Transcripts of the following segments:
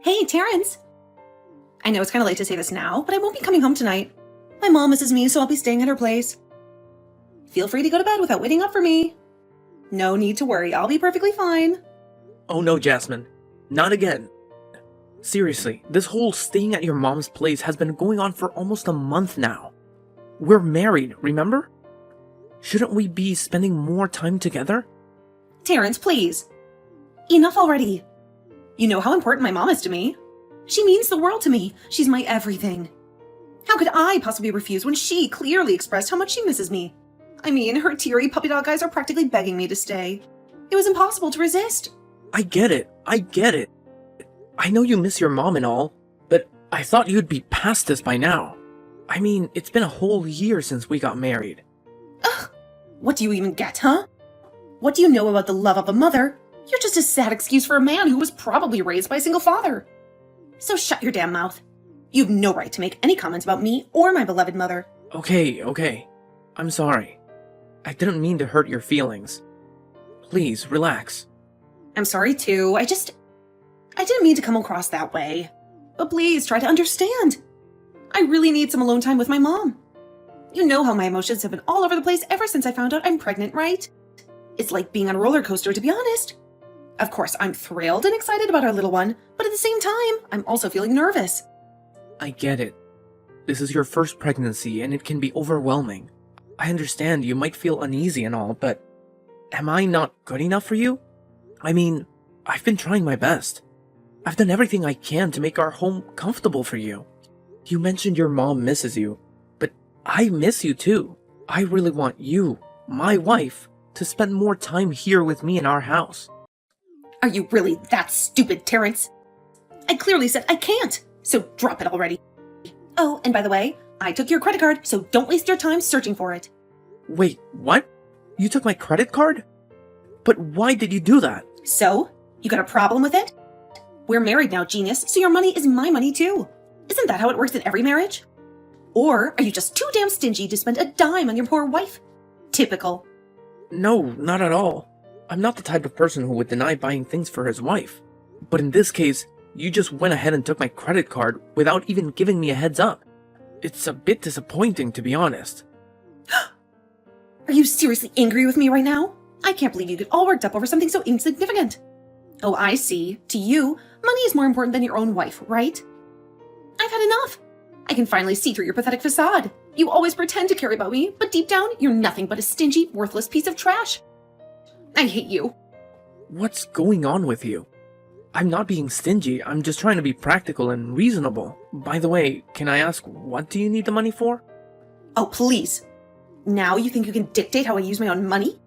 Hey, Terrence. I know it's kind of late to say this now, but I won't be coming home tonight. My mom misses me, so I'll be staying at her place. Feel free to go to bed without waiting up for me. No need to worry, I'll be perfectly fine. Oh no, Jasmine. Not again. Seriously, this whole staying at your mom's place has been going on for almost a month now. We're married, remember? Shouldn't we be spending more time together? Terrence, please. Enough already. You know how important my mom is to me. She means the world to me. She's my everything. How could I possibly refuse when she clearly expressed how much she misses me? I mean, her teary puppy dog eyes are practically begging me to stay. It was impossible to resist. I get it. I know you miss your mom and all, but I thought you'd be past this by now. I mean, it's been a whole year since we got married. Ugh! What do you even get, huh? What do you know about the love of a mother? You're just a sad excuse for a man who was probably raised by a single father. So shut your damn mouth. You've no right to make any comments about me or my beloved mother. Okay. I'm sorry. I didn't mean to hurt your feelings. Please, relax. I'm sorry too. I didn't mean to come across that way. But please try to understand. I really need some alone time with my mom. You know how my emotions have been all over the place ever since I found out I'm pregnant, right? It's like being on a roller coaster, to be honest. Of course, I'm thrilled and excited about our little one, but at the same time, I'm also feeling nervous. I get it. This is your first pregnancy and it can be overwhelming. I understand you might feel uneasy and all, but am I not good enough for you? I mean, I've been trying my best. I've done everything I can to make our home comfortable for you. You mentioned your mom misses you, but I miss you too. I really want you, my wife, to spend more time here with me in our house. Are you really that stupid, Terrence? I clearly said I can't, so drop it already. Oh, and by the way, I took your credit card, so don't waste your time searching for it. Wait, what? You took my credit card? But why did you do that? So? You got a problem with it? We're married now, genius, so your money is my money too. Isn't that how it works in every marriage? Or are you just too damn stingy to spend a dime on your poor wife? Typical. No, not at all. I'm not the type of person who would deny buying things for his wife. But in this case, you just went ahead and took my credit card without even giving me a heads up. It's a bit disappointing, to be honest. Are you seriously angry with me right now? I can't believe you get all worked up over something so insignificant. Oh, I see. To you, money is more important than your own wife, right? I've had enough. I can finally see through your pathetic facade. You always pretend to care about me, but deep down, you're nothing but a stingy, worthless piece of trash. I hate you. What's going on with you? I'm not being stingy, I'm just trying to be practical and reasonable. By the way, can I ask, what do you need the money for? Oh, please. Now you think you can dictate how I use my own money?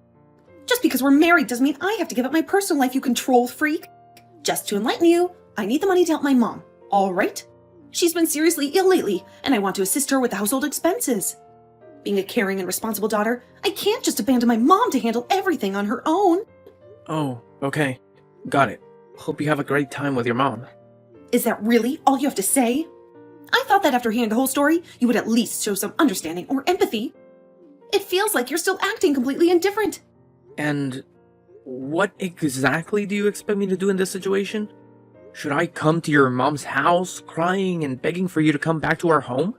Just because we're married doesn't mean I have to give up my personal life, you control freak. Just to enlighten you, I need the money to help my mom, all right? She's been seriously ill lately, and I want to assist her with the household expenses. Being a caring and responsible daughter, I can't just abandon my mom to handle everything on her own. Oh, okay. Got it. Hope you have a great time with your mom. Is that really all you have to say? I thought that after hearing the whole story, you would at least show some understanding or empathy. It feels like you're still acting completely indifferent. And what exactly do you expect me to do in this situation? Should I come to your mom's house, crying and begging for you to come back to our home?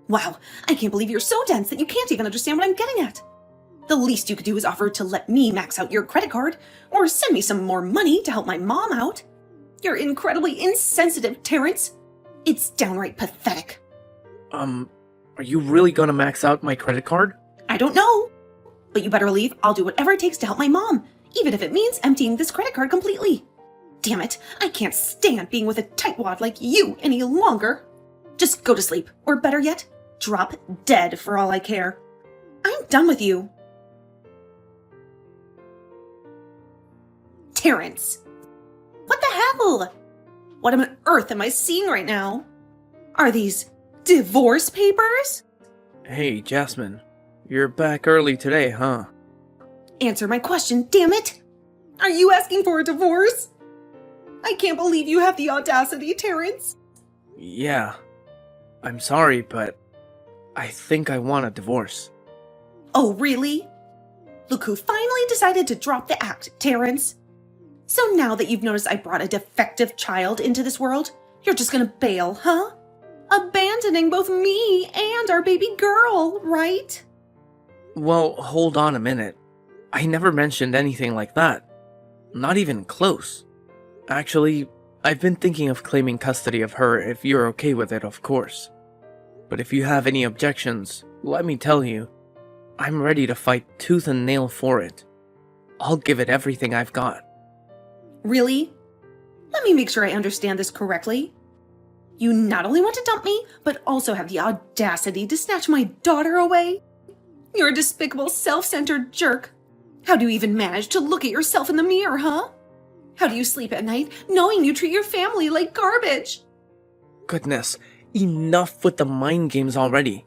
Wow, I can't believe you're so dense that you can't even understand what I'm getting at. The least you could do is offer to let me max out your credit card, or send me some more money to help my mom out. You're incredibly insensitive, Terrence. It's downright pathetic. Are you really gonna max out my credit card? I don't know. But you better believe I'll do whatever it takes to help my mom, even if it means emptying this credit card completely. Damn it, I can't stand being with a tightwad like you any longer. Just go to sleep, or better yet, drop dead for all I care. I'm done with you. Terrence. What the hell? What on earth am I seeing right now? Are these divorce papers? Hey, Jasmine. You're back early today, huh? Answer my question, damn it! Are you asking for a divorce? I can't believe you have the audacity, Terrence. Yeah. I'm sorry, but I think I want a divorce. Oh, really? Look who finally decided to drop the act, Terrence. So now that you've noticed I brought a defective child into this world, You're just gonna bail, huh? Abandoning both me and our baby girl, right? Well, hold on a minute. I never mentioned anything like that. Not even close. Actually, I've been thinking of claiming custody of her if you're okay with it, of course. But if you have any objections, let me tell you, I'm ready to fight tooth and nail for it. I'll give it everything I've got. Really? Let me make sure I understand this correctly. You not only want to dump me, but also have the audacity to snatch my daughter away? You're a despicable, self-centered jerk. How do you even manage to look at yourself in the mirror, huh? How do you sleep at night knowing you treat your family like garbage? Goodness, enough with the mind games already.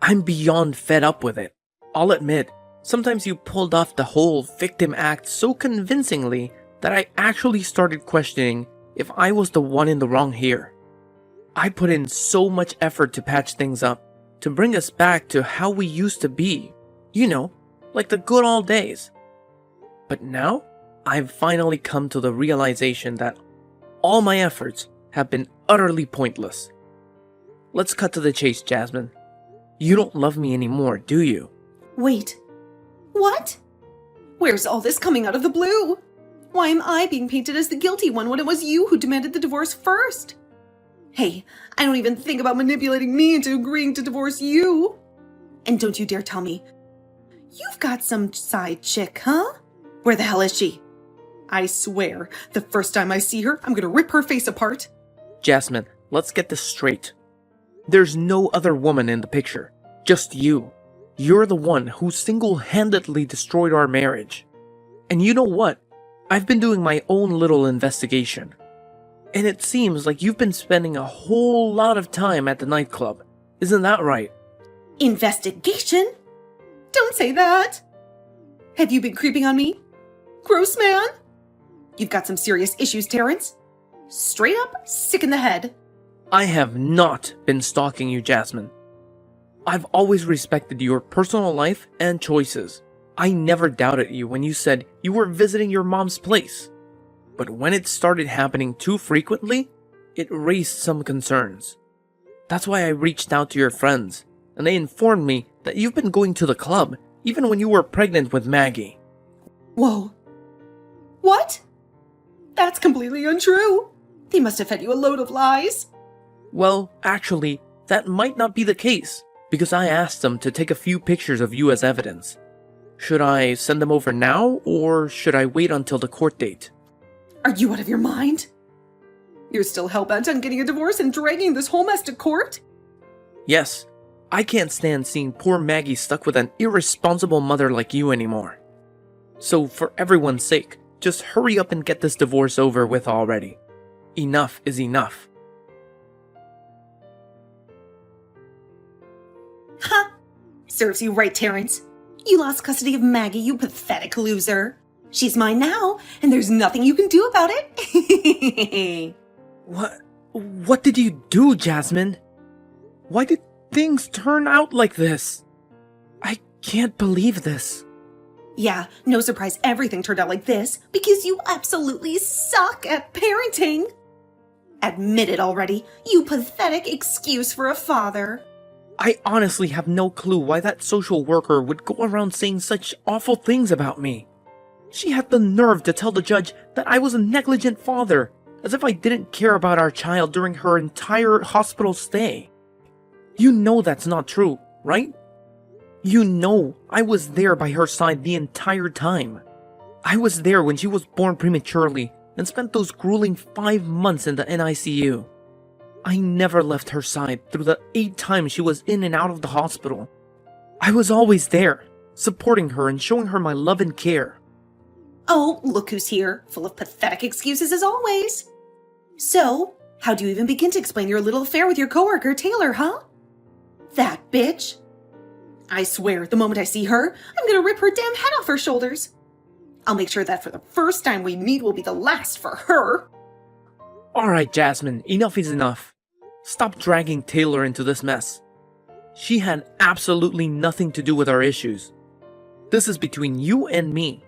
I'm beyond fed up with it. I'll admit, sometimes you pulled off the whole victim act so convincingly that I actually started questioning if I was the one in the wrong here. I put in so much effort to patch things up, to bring us back to how we used to be. You know, like the good old days. But now, I've finally come to the realization that all my efforts have been utterly pointless. Let's cut to the chase, Jasmine. You don't love me anymore, do you? Wait. What? Where's all this coming out of the blue? Why am I being painted as the guilty one when it was you who demanded the divorce first? Hey, I don't even think about manipulating me into agreeing to divorce you. And don't you dare tell me, you've got some side chick, huh? Where the hell is she? I swear, the first time I see her, I'm gonna rip her face apart. Jasmine, let's get this straight. There's no other woman in the picture, just you. You're the one who single-handedly destroyed our marriage. And you know what? I've been doing my own little investigation. And it seems like you've been spending a whole lot of time at the nightclub. Isn't that right? Investigation? Don't say that. Have you been creeping on me? Gross man? You've got some serious issues, Terrence. Straight up sick in the head. I have not been stalking you, Jasmine. I've always respected your personal life and choices. I never doubted you when you said you were visiting your mom's place. But when it started happening too frequently, it raised some concerns. That's why I reached out to your friends, and they informed me that you've been going to the club even when you were pregnant with Maggie. Whoa. What? That's completely untrue. They must have fed you a load of lies. Well, actually, that might not be the case, because I asked them to take a few pictures of you as evidence. Should I send them over now, or should I wait until the court date? Are you out of your mind? You're still hell-bent on getting a divorce and dragging this whole mess to court? Yes, I can't stand seeing poor Maggie stuck with an irresponsible mother like you anymore. So for everyone's sake, just hurry up and get this divorce over with already. Enough is enough. Ha! Serves you right, Terrence. You lost custody of Maggie, you pathetic loser. She's mine now, and there's nothing you can do about it. What did you do, Jasmine? Why did things turn out like this? I can't believe this. Yeah, no surprise everything turned out like this, because you absolutely suck at parenting. Admit it already, you pathetic excuse for a father. I honestly have no clue why that social worker would go around saying such awful things about me. She had the nerve to tell the judge that I was a negligent father, as if I didn't care about our child during her entire hospital stay. You know that's not true, right? You know I was there by her side the entire time. I was there when she was born prematurely and spent those grueling 5 months in the NICU. I never left her side through the 8 times she was in and out of the hospital. I was always there, supporting her and showing her my love and care. Oh, look who's here, full of pathetic excuses as always. So, how do you even begin to explain your little affair with your coworker, Taylor, huh? That bitch. I swear, the moment I see her, I'm gonna rip her damn head off her shoulders. I'll make sure that for the first time we meet will be the last for her. Alright, Jasmine, enough is enough. Stop dragging Taylor into this mess. She had absolutely nothing to do with our issues. This is between you and me.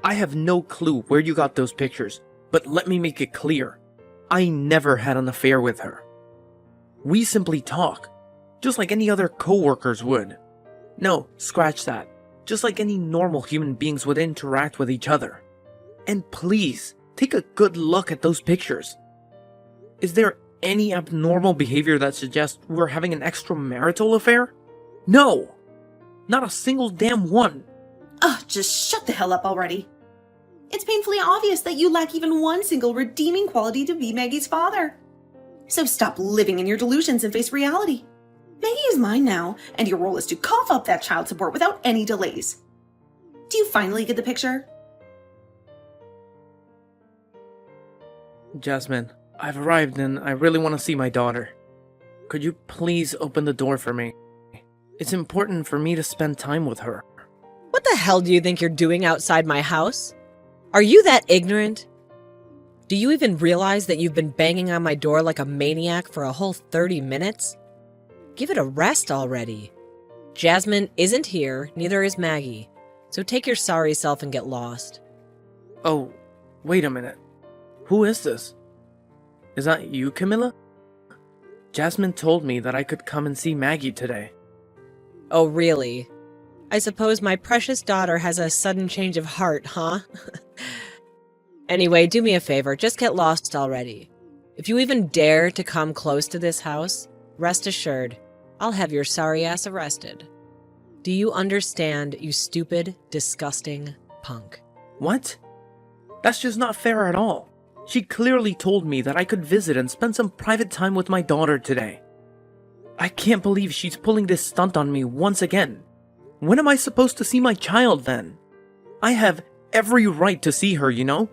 I have no clue where you got those pictures, but let me make it clear. I never had an affair with her. We simply talk, just like any other co-workers would. No, scratch that. Just like any normal human beings would interact with each other. And please, take a good look at those pictures. Is there any abnormal behavior that suggests we're having an extramarital affair? No! Not a single damn one! Ugh, just shut the hell up already. It's painfully obvious that you lack even one single redeeming quality to be Maggie's father. So stop living in your delusions and face reality. Maggie is mine now, and your role is to cough up that child support without any delays. Do you finally get the picture? Jasmine, I've arrived and I really want to see my daughter. Could you please open the door for me? It's important for me to spend time with her. What the hell do you think you're doing outside my house? Are you that ignorant? Do you even realize that you've been banging on my door like a maniac for a whole 30 minutes? Give it a rest already. Jasmine isn't here, neither is Maggie. So take your sorry self and get lost. Oh, wait a minute. Who is this? Is that you, Camilla? Jasmine told me that I could come and see Maggie today. Oh, really? I suppose my precious daughter has a sudden change of heart, huh? Anyway, do me a favor, just get lost already. If you even dare to come close to this house, rest assured, I'll have your sorry ass arrested. Do you understand, you stupid, disgusting punk? What? That's just not fair at all. She clearly told me that I could visit and spend some private time with my daughter today. I can't believe she's pulling this stunt on me once again. When am I supposed to see my child then? I have every right to see her, you know?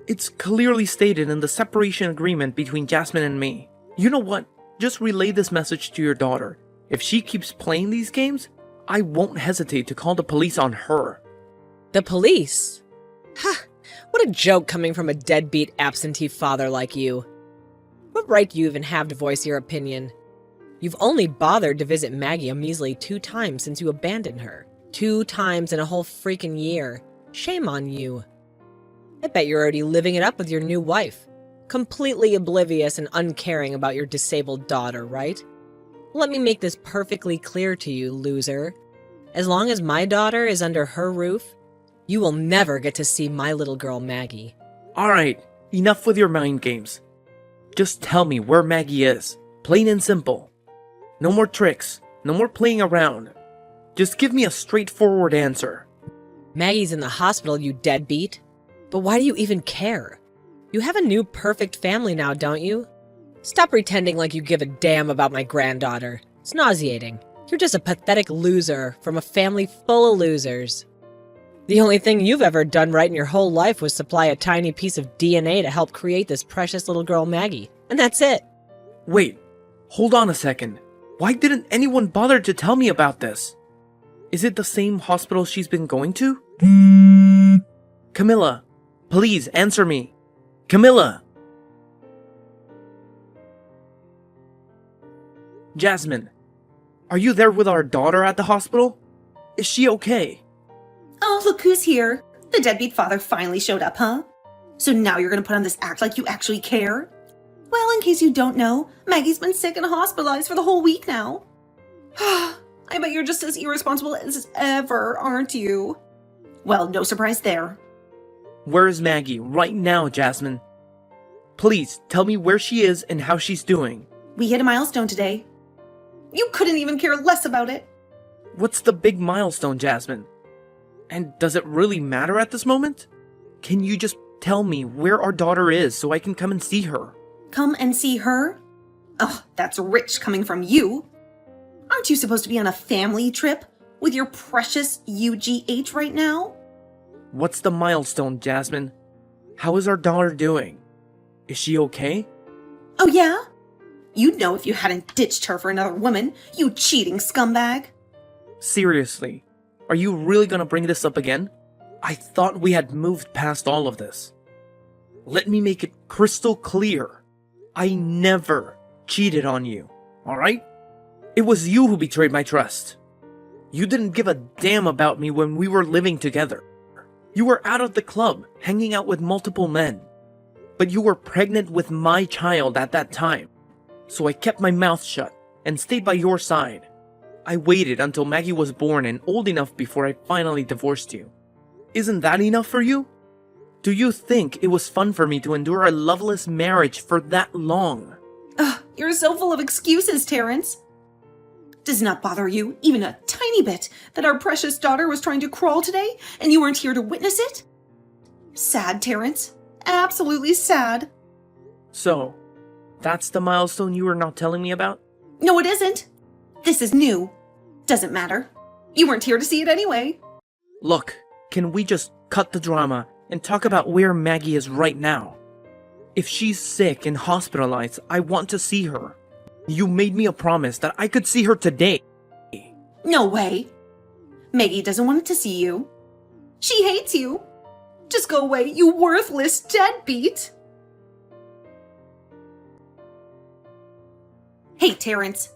It's clearly stated in the separation agreement between Jasmine and me. You know what? Just relay this message to your daughter. If she keeps playing these games, I won't hesitate to call the police on her. The police? Ha! What a joke coming from a deadbeat absentee father like you. What right do you even have to voice your opinion? You've only bothered to visit Maggie a measly 2 times since you abandoned her. 2 times in a whole freaking year. Shame on you. I bet you're already living it up with your new wife. Completely oblivious and uncaring about your disabled daughter, right? Let me make this perfectly clear to you, loser. As long as my daughter is under her roof, you will never get to see my little girl Maggie. Alright, enough with your mind games. Just tell me where Maggie is. Plain and simple. No more tricks. No more playing around. Just give me a straightforward answer. Maggie's in the hospital, you deadbeat. But why do you even care? You have a new perfect family now, don't you? Stop pretending like you give a damn about my granddaughter. It's nauseating. You're just a pathetic loser from a family full of losers. The only thing you've ever done right in your whole life was supply a tiny piece of DNA to help create this precious little girl Maggie. And that's it. Wait, hold on a second. Why didn't anyone bother to tell me about this? Is it the same hospital she's been going to? Camilla, please answer me. Camilla! Jasmine, are you there with our daughter at the hospital? Is she okay? Oh, look who's here. The deadbeat father finally showed up, huh? So now you're gonna put on this act like you actually care? Well, in case you don't know, Maggie's been sick and hospitalized for the whole week now. I bet you're just as irresponsible as ever, aren't you? Well, no surprise there. Where is Maggie right now, Jasmine? Please tell me where she is and how she's doing. We hit a milestone today. You couldn't even care less about it. What's the big milestone, Jasmine? And does it really matter at this moment? Can you just tell me where our daughter is so I can come and see her? Come and see her? Oh, that's rich coming from you. Aren't you supposed to be on a family trip with your precious UGH right now? What's the milestone, Jasmine? How is our daughter doing? Is she okay? Oh yeah? You'd know if you hadn't ditched her for another woman, you cheating scumbag. Seriously, are you really gonna bring this up again? I thought we had moved past all of this. Let me make it crystal clear. I never cheated on you, alright? It was you who betrayed my trust. You didn't give a damn about me when we were living together. You were out of the club, hanging out with multiple men. But you were pregnant with my child at that time. So I kept my mouth shut and stayed by your side. I waited until Maggie was born and old enough before I finally divorced you. Isn't that enough for you? Do you think it was fun for me to endure a loveless marriage for that long? Ugh, you're so full of excuses, Terrence. Does not bother you, even a tiny bit, that our precious daughter was trying to crawl today and you weren't here to witness it? Sad, Terrence. Absolutely sad. So, that's the milestone you were not telling me about? No, it isn't. This is new. Doesn't matter. You weren't here to see it anyway. Look, can we just cut the drama and talk about where Maggie is right now? If she's sick and hospitalized, I want to see her. You made me a promise that I could see her today. No way. Maggie doesn't want to see you. She hates you. Just go away, you worthless deadbeat. Hey, Terrence.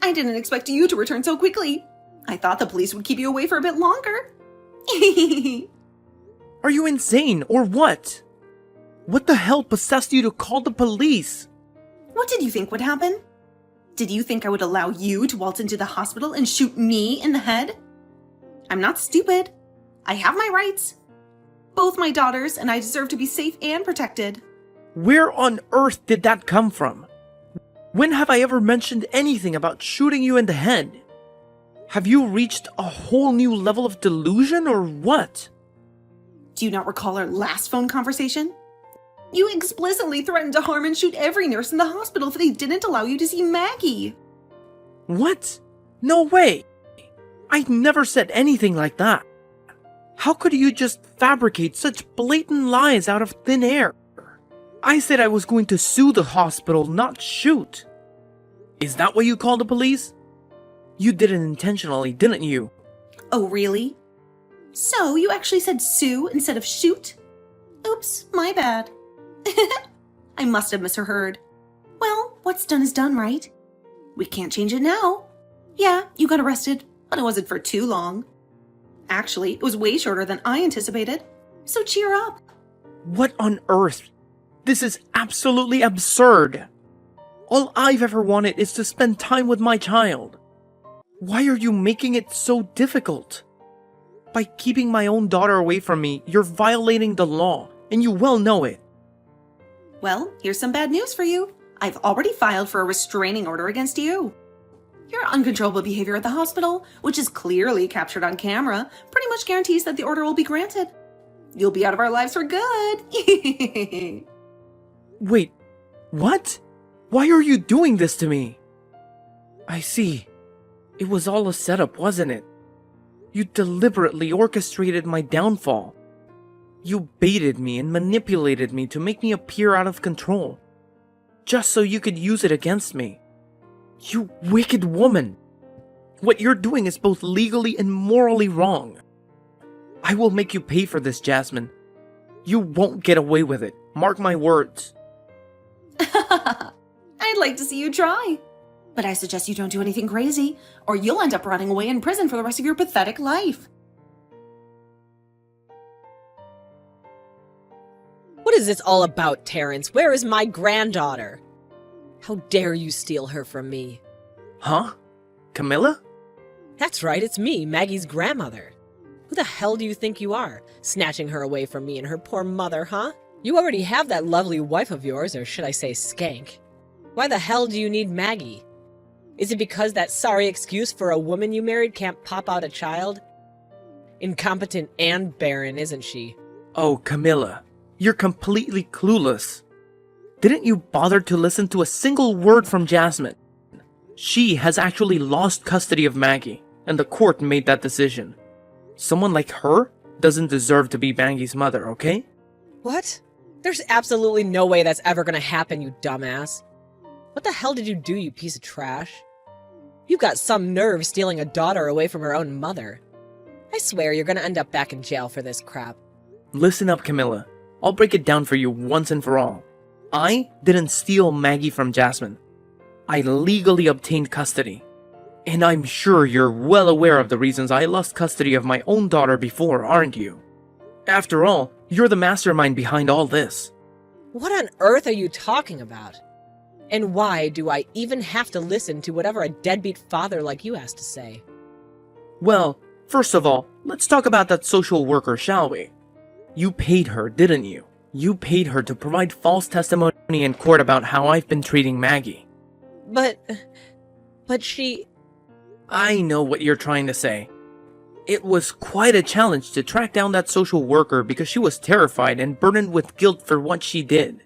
I didn't expect you to return so quickly. I thought the police would keep you away for a bit longer. Are you insane or what? What the hell possessed you to call the police? What did you think would happen? Did you think I would allow you to waltz into the hospital and shoot me in the head? I'm not stupid. I have my rights. Both my daughters and I deserve to be safe and protected. Where on earth did that come from? When have I ever mentioned anything about shooting you in the head? Have you reached a whole new level of delusion or what? Do you not recall our last phone conversation? You explicitly threatened to harm and shoot every nurse in the hospital if they didn't allow you to see Maggie. What? No way! I never said anything like that. How could you just fabricate such blatant lies out of thin air? I said I was going to sue the hospital, not shoot. Is that what you called the police? You did it intentionally, didn't you? Oh, really? So you actually said sue instead of shoot? Oops, my bad. I must have misheard. Well, what's done is done, right? We can't change it now. Yeah, you got arrested, but it wasn't for too long. Actually, it was way shorter than I anticipated. So cheer up. What on earth? This is absolutely absurd. All I've ever wanted is to spend time with my child. Why are you making it so difficult? By keeping my own daughter away from me, you're violating the law, and you well know it. Well, here's some bad news for you. I've already filed for a restraining order against you. Your uncontrollable behavior at the hospital, which is clearly captured on camera, pretty much guarantees that the order will be granted. You'll be out of our lives for good. Wait, what? Why are you doing this to me? I see. It was all a setup, wasn't it? You deliberately orchestrated my downfall. You baited me and manipulated me to make me appear out of control, just so you could use it against me. You wicked woman! What you're doing is both legally and morally wrong. I will make you pay for this, Jasmine. You won't get away with it. Mark my words. I'd like to see you try. But I suggest you don't do anything crazy, or you'll end up rotting away in prison for the rest of your pathetic life. What is this all about, Terrence? Where is my granddaughter? How dare you steal her from me? Huh? Camilla? That's right, it's me, Maggie's grandmother. Who the hell do you think you are, snatching her away from me and her poor mother, huh? You already have that lovely wife of yours, or should I say skank. Why the hell do you need Maggie? Is it because that sorry excuse for a woman you married can't pop out a child? Incompetent and barren, isn't she? Oh, Camilla, you're completely clueless. Didn't you bother to listen to a single word from Jasmine? She has actually lost custody of Maggie, and the court made that decision. Someone like her doesn't deserve to be Maggie's mother, okay? What? There's absolutely no way that's ever gonna happen, you dumbass. What the hell did you do, you piece of trash? You've got some nerve stealing a daughter away from her own mother. I swear you're gonna end up back in jail for this crap. Listen up, Camilla. I'll break it down for you once and for all. I didn't steal Maggie from Jasmine. I legally obtained custody. And I'm sure you're well aware of the reasons I lost custody of my own daughter before, aren't you? After all, you're the mastermind behind all this. What on earth are you talking about? And why do I even have to listen to whatever a deadbeat father like you has to say? Well, first of all, let's talk about that social worker, shall we? You paid her, didn't you? You paid her to provide false testimony in court about how I've been treating Maggie. But she... I know what you're trying to say. It was quite a challenge to track down that social worker because she was terrified and burdened with guilt for what she did.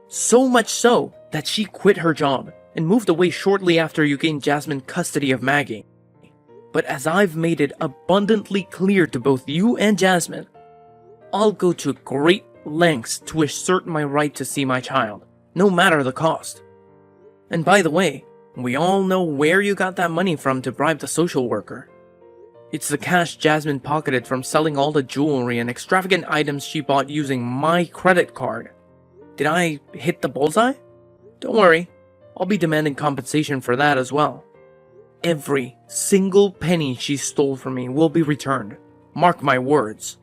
So much so that she quit her job and moved away shortly after you gained Jasmine custody of Maggie. But as I've made it abundantly clear to both you and Jasmine, I'll go to great lengths to assert my right to see my child, no matter the cost. And by the way, we all know where you got that money from to bribe the social worker. It's the cash Jasmine pocketed from selling all the jewelry and extravagant items she bought using my credit card. Did I hit the bullseye? Don't worry, I'll be demanding compensation for that as well. Every single penny she stole from me will be returned. Mark my words.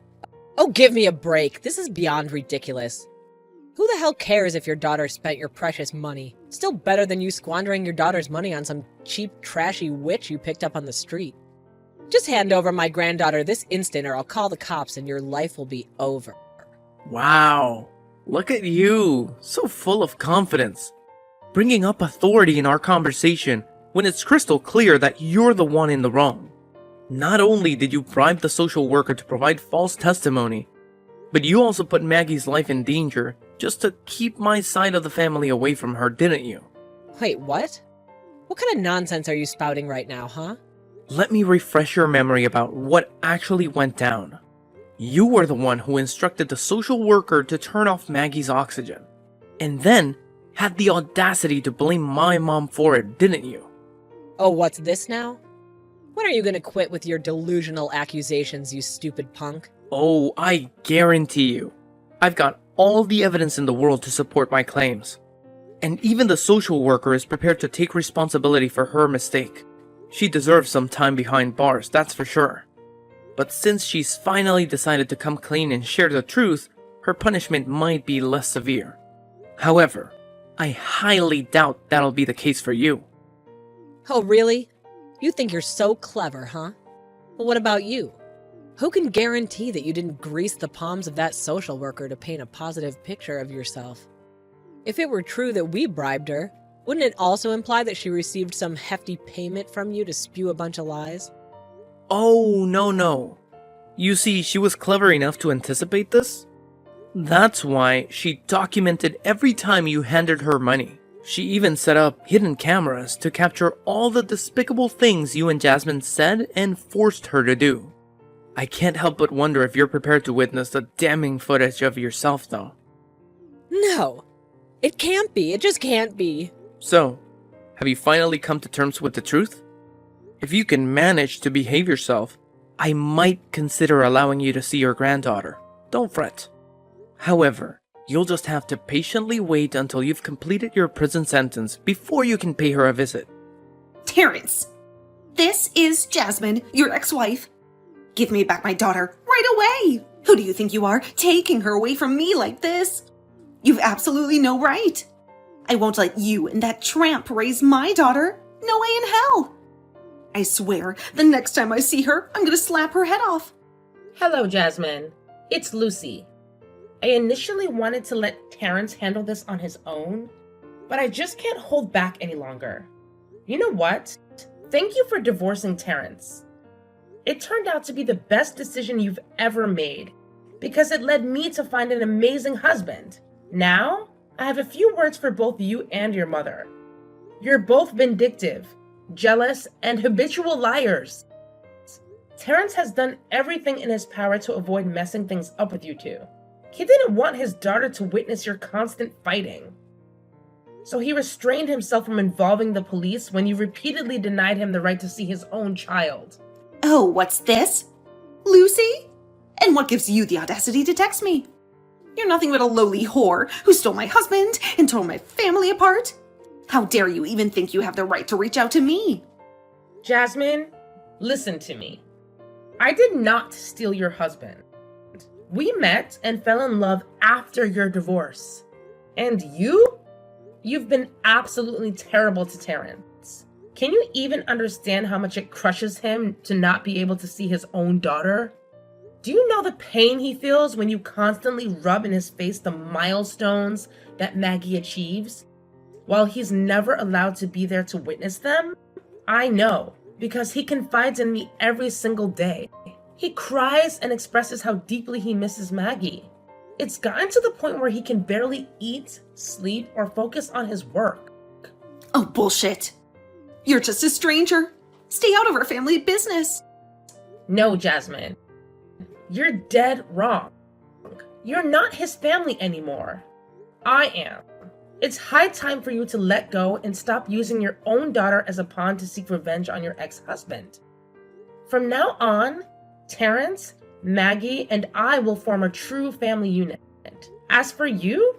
Oh, give me a break. This is beyond ridiculous. Who the hell cares if your daughter spent your precious money? Still better than you squandering your daughter's money on some cheap, trashy witch you picked up on the street. Just hand over my granddaughter this instant or I'll call the cops and your life will be over. Wow, look at you, so full of confidence. Bringing up authority in our conversation when it's crystal clear that you're the one in the wrong. Not only did you bribe the social worker to provide false testimony, but you also put Maggie's life in danger just to keep my side of the family away from her, didn't you? Wait, what? What kind of nonsense are you spouting right now, huh? Let me refresh your memory about what actually went down. You were the one who instructed the social worker to turn off Maggie's oxygen, and then had the audacity to blame my mom for it, didn't you? Oh, what's this now? When are you gonna quit with your delusional accusations, you stupid punk? Oh, I guarantee you. I've got all the evidence in the world to support my claims. And even the social worker is prepared to take responsibility for her mistake. She deserves some time behind bars, that's for sure. But since she's finally decided to come clean and share the truth, her punishment might be less severe. However, I highly doubt that'll be the case for you. Oh, really? You think you're so clever, huh? Well, what about you? Who can guarantee that you didn't grease the palms of that social worker to paint a positive picture of yourself? If it were true that we bribed her, wouldn't it also imply that she received some hefty payment from you to spew a bunch of lies? Oh, no. You see, she was clever enough to anticipate this. That's why she documented every time you handed her money. She even set up hidden cameras to capture all the despicable things you and Jasmine said and forced her to do. I can't help but wonder if you're prepared to witness the damning footage of yourself, though. No. It can't be. It just can't be. So, have you finally come to terms with the truth? If you can manage to behave yourself, I might consider allowing you to see your granddaughter. Don't fret. However, you'll just have to patiently wait until you've completed your prison sentence before you can pay her a visit. Terrence, this is Jasmine, your ex-wife. Give me back my daughter right away. Who do you think you are, taking her away from me like this? You've absolutely no right. I won't let you and that tramp raise my daughter. No way in hell. I swear, the next time I see her, I'm gonna slap her head off. Hello, Jasmine. It's Lucy. I initially wanted to let Terrence handle this on his own, but I just can't hold back any longer. You know what? Thank you for divorcing Terrence. It turned out to be the best decision you've ever made, because it led me to find an amazing husband. Now, I have a few words for both you and your mother. You're both vindictive, jealous, and habitual liars. Terrence has done everything in his power to avoid messing things up with you two. He didn't want his daughter to witness your constant fighting. So he restrained himself from involving the police when you repeatedly denied him the right to see his own child. Oh, what's this? Lucy? And what gives you the audacity to text me? You're nothing but a lowly whore who stole my husband and tore my family apart. How dare you even think you have the right to reach out to me? Jasmine, listen to me. I did not steal your husband. We met and fell in love after your divorce. And you? You've been absolutely terrible to Terrence. Can you even understand how much it crushes him to not be able to see his own daughter? Do you know the pain he feels when you constantly rub in his face the milestones that Maggie achieves, while he's never allowed to be there to witness them? I know, because he confides in me every single day. He cries and expresses how deeply he misses Maggie. It's gotten to the point where he can barely eat, sleep, or focus on his work. Oh, bullshit. You're just a stranger. Stay out of our family business. No, Jasmine. You're dead wrong. You're not his family anymore. I am. It's high time for you to let go and stop using your own daughter as a pawn to seek revenge on your ex-husband. From now on, Terrence, Maggie, and I will form a true family unit. As for you,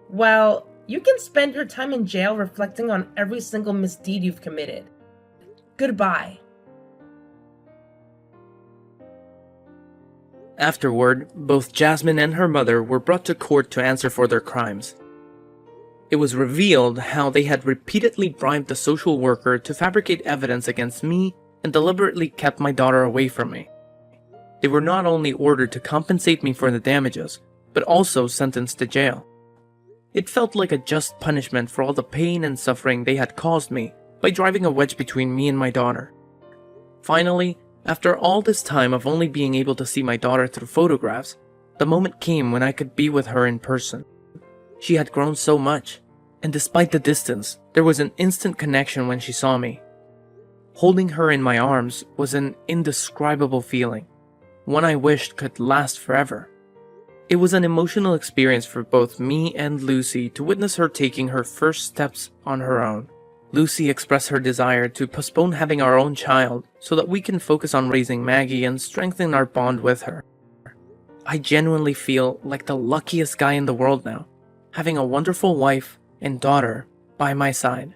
well, you can spend your time in jail reflecting on every single misdeed you've committed. Goodbye. Afterward, both Jasmine and her mother were brought to court to answer for their crimes. It was revealed how they had repeatedly bribed the social worker to fabricate evidence against me and deliberately kept my daughter away from me. They were not only ordered to compensate me for the damages, but also sentenced to jail. It felt like a just punishment for all the pain and suffering they had caused me by driving a wedge between me and my daughter. Finally, after all this time of only being able to see my daughter through photographs, the moment came when I could be with her in person. She had grown so much, and despite the distance, there was an instant connection when she saw me. Holding her in my arms was an indescribable feeling, one I wished could last forever. It was an emotional experience for both me and Lucy to witness her taking her first steps on her own. Lucy expressed her desire to postpone having our own child so that we can focus on raising Maggie and strengthen our bond with her. I genuinely feel like the luckiest guy in the world now, having a wonderful wife and daughter by my side.